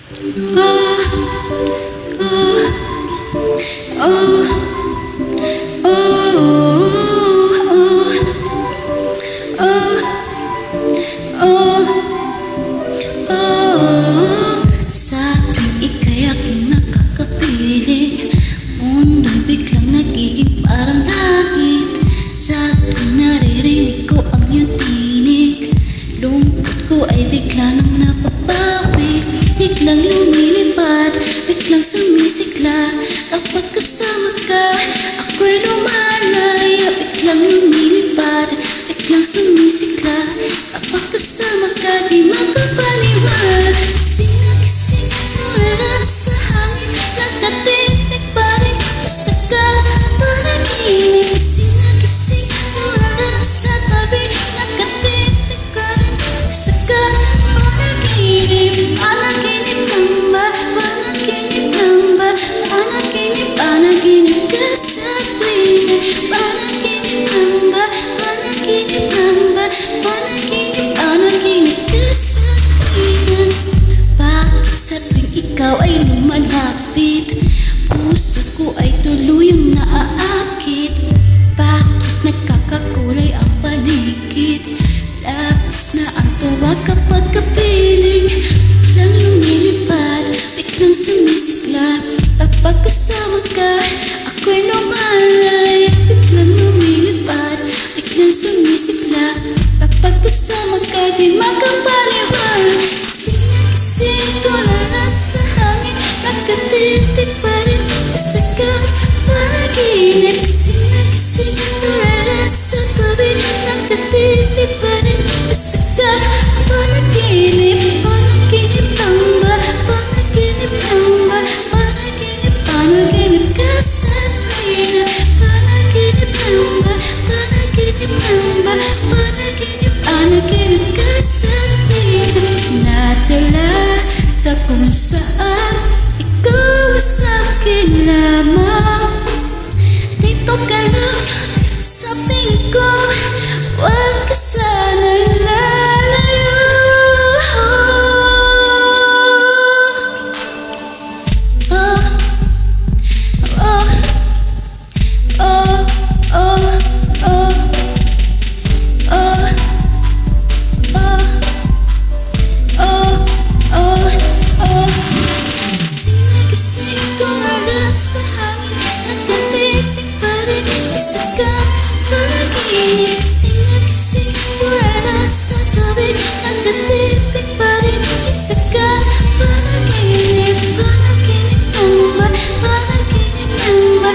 Sa tuwing ika'y aking nakakapiling, mundong biglang nagiging parang langit. Sa tuwing naririnig ko ang iyong tinig, lungkot ko ay bigla nang napapawi. Biglang lumilipad, biglang sumisigla. Kapag kasama ka, ako'y lumalaya. Biglang lumilipad, biglang sumisigla. Kapag kasama ka, di makapaniwala. Gising na gising, wala sa hangin, nakatitig pa rin sa panaginip. Gising na gising, wala sa tabi, nakatitig pa rin sa panaginip. Panaginip lang ba? Panaginip lang ba? Panaginip ka sa tuwing. Panaginip lang ba? Panaginip lang ba? Panaginip ka sa tuwing. Bakit sa tuwing ikaw ay lumalapit, puso ko ay tuluyang naaakit? Bakit nagkakakulay ang paligid? Labis na ang tuwa kapag kapiling. Biglang lumilipad, biglang sumisigla. Kapag kasama ka, ako'y lumalaya. Biglang lumilipad, biglang sumisigla. Kapag kasama ka, di makapaniwala. Gising na gising, tulala sa hangin, nakatitig pa rin sa panaginip. Gising na gising, tulala sa tabi, nakatitig pa rin sa panaginip. Panaginip lang ba? Panaginip lang ba? Panaginip ka sa tuwing. Panaginip lang ba? Panaginip lang ba? Panaginip ka sa tuwing. Nadala sa kung saan ikaw sa akin lamang. Dito ka lang sa piling ko, huwag ka sana'y lalayo. Panaginip lang ba? Panaginip lang ba?